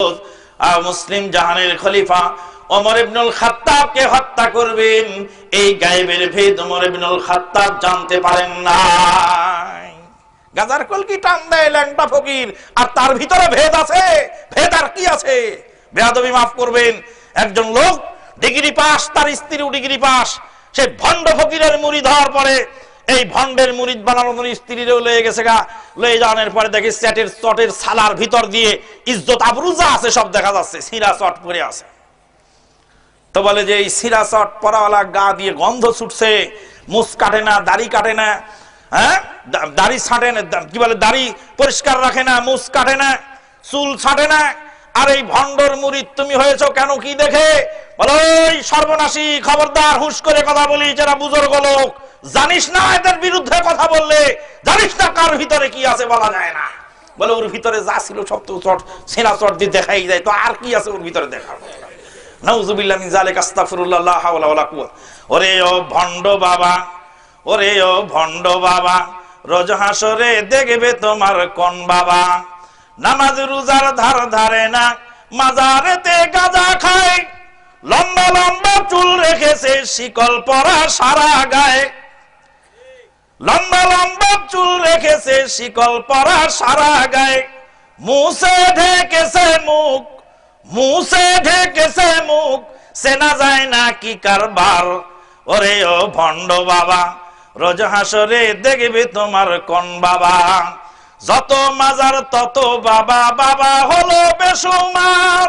মুসলিম জাহানের খলিফা ওমর ইবনুল খাত্তাবকে হত্যা করবেন, এই গায়েবের ভেদ ওমর ইবনুল খাত্তাব জানতে পারেন না। গাজার কলকি টান দেয় ল্যাংটা ফকির, আর তার ভিতরে ভেদ আছে। ভেদ আর কি আছে? বেয়াদবি মাফ করবেন, একজন লোক ডিগ্রি পাস, তার স্ত্রীও ডিগ্রি পাস, সে ভণ্ড ফকিরের মুরিদ হওয়ার পরে এই ভণ্ডের মুরিদ বানানোর স্ত্রীরও লয়ে গেছে গা। লয়ে যাওয়ার পরে দেখি চটের সালার ভিতর দিয়ে ইজ্জত আবরুজা আছে সব দেখা যাচ্ছে, সিরা চট পরে আছে। তো বলে যে এই সিরা চট পরাওয়ালা গা দিয়ে গন্ধ ছুটছে, মুছ কাটে না, দাড়ি কাটে না, হ্যাঁ দাড়ি ছাটে না, কি বলে দাড়ি পরিষ্কার রাখে না, মুছ কাটে না, চুল ছাটে না, আর এই ভণ্ডর মুরিদ তুমি হয়েছো কেন, কি দেখে? বলো ওই সর্বনাশী, খবরদার, হুঁশ করে কথা বলি, যারা বুজুর্গ লোক, জানিস না এদের বিরুদ্ধে কথা বললে জানিস না কার ভিতরে কি আছে বলা যায় না। বলে ওর ভিতরে যা ছিল সব তো চট সেনা চট দিয়ে দেখাই যায়, তো আর কি আছে ওর ভিতরে দেখার? নাউজুবিল্লাহ মিন যালিকা, আস্তাগফিরুল্লাহ, লা হাওলা ওয়ালা কুওয়াতা। ওরে ও ভণ্ড বাবা, ওরে ও ভণ্ড বাবা, রোজ হাসরে দেখবে তোমার কোন বাবা। নামাজ রোজার ধার ধারে না, মাজারেতে গাঁজা খায়, লম্বা লম্বা চুল রেখেছে শিকল পরা সারা গায়ে, লম্বা লম্বা চুল রেখেছে শিকল পরা সারা গায়ে, মুছে ঢেকেছে মুখ, মুছে ঢেকেছে মুখ, চেনা যায় না কি কারবার। ওরে ও ভণ্ড বাবা, রোজ হাসরে দেখবে তোমার কোন বাবা। যত মাজার তত বাবা, বাবা হলো বেসুমার।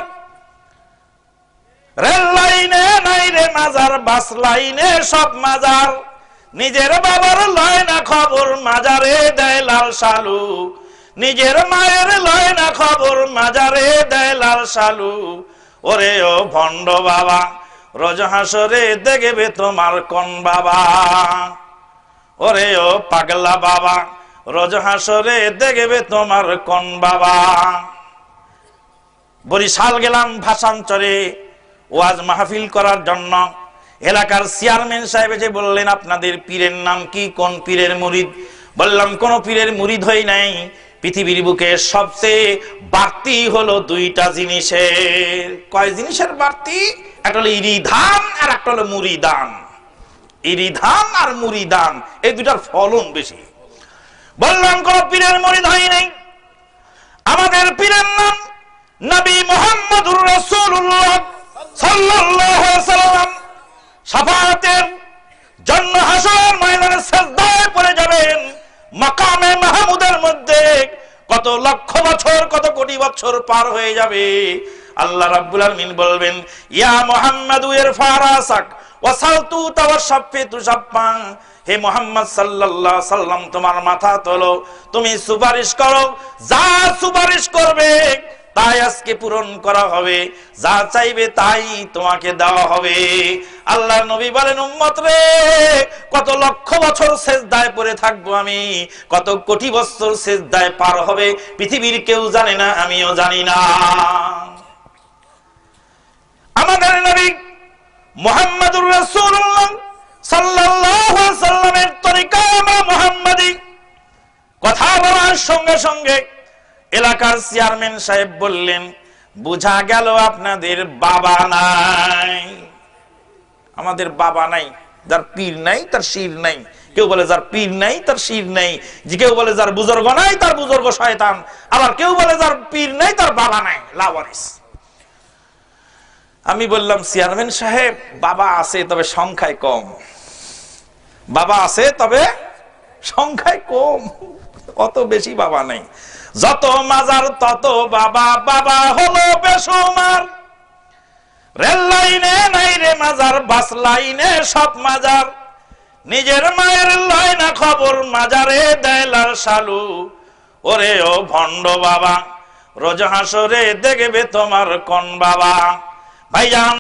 রেল লাইনে নাই রে মাজার, বাস লাইনে সব মাজার, নিজের বাবার লয় না খবর, মাজারে দেয় লাল সালু, নিজের মায়ের লয় না খবর, মাজারে দেয় লাল সালু। ওরে ও ভণ্ড বাবা, রোজ হাসরে দেখবে তোমার কোন বাবা। ওরে ও পাগলা বাবা, রোজ হাসরে দেখবে তোমার কোন বাবা। বরিশাল গেলাম ভাষান্তরে ওয়াজ মাহফিল করার জন্য। এলাকার চেয়ারম্যান সাহেব এসে বললেন, আপনাদের পীরের নাম কি, কোন পীরের মুরিদ? বললাম কোন পীরের মুরিদ হই নাই, পৃথিবীর বুকে সবচেয়ে বাড়তি হলো দুইটা জিনিসের। কয় জিনিসের বাড়তি? একটা হলো ইরিধান আর একটা হলো মুরিদান। ইরিধান আর মুরিদান, এই দুইটার ফলন বেশি। বললাম কোন পীরের মুরিদ হই নাই, আমাদের পীরের নাম নবী মুহাম্মদুর রাসূলুল্লাহ সাল্লাল্লাহু আলাইহি ওয়াসাল্লাম। শাফাআতের জন্য হাসর ময়দানে সিজদায় পড়ে যাবেন, মাকামে মাহমুদের মধ্যে কত লক্ষ বছর, কত কোটি বছর পার হয়ে যাবে। আল্লাহ রাব্বুল আলামিন বলবেন, ইয়া মুহাম্মাদু ইরফা রাসাক ওয়াসালতু তাওয়াশফিতু শাফান। হে মুহাম্মদ সাল্লাল্লাহু আলাইহি সাল্লাম, তোমার মাথা তোলো, তুমি সুপারিশ করো, যা সুপারিশ করবে তাই আজকে পূরণ করা হবে, যা চাইবে তাই তোমাকে দেওয়া হবে। আল্লাহর নবী বলেন, উম্মত রে, কত লক্ষ বছর সিজদায় পড়ে থাকবো আমি, কত কোটি বছর সিজদায় পার হবে পৃথিবীর কেউ জানে না, আমিও জানি না। আমাদের নবী মুহাম্মদুর রাসূলুল্লাহ সাল্লাল্লাহু আলাইহি সাল্লামের তরিকা মুহাম্মাদি কথা বলার সঙ্গে সঙ্গে এলাকার চেয়ারম্যান সাহেব বললেন, বুঝা গেল আপনাদের বাবা নাই। আমাদের বাবা নাই, যার পীর নাই তার শির নাই। কেউ বলে যার পীর নাই তার শির নাই, যে কেউ বলে যার বুজুর্গ নাই তার বুজুর্গ শয়তান, আবার কেউ বলে যার পীর নাই তার বাবা নাই, লাওয়ারিস। আমি বললাম, চেয়ারম্যান সাহেব, বাবা আছে তবে সংখ্যায় কম, বাবা আছে তবে সংখ্যায় কম, অত বেশি বাবা নাই। যত মাজার তত বাবা, বাবা হলো বেসুমার। রেল লাইনে নাই রে মাজার, বাস লাইনে সব মাজার, নিজের মায়ের লয় না খবর, মাজারে দেয় লাল সালু। ওরে ও ভণ্ড বাবা, রোজ হাসরে দেখবে তোমার কোন বাবা। ভাইজান,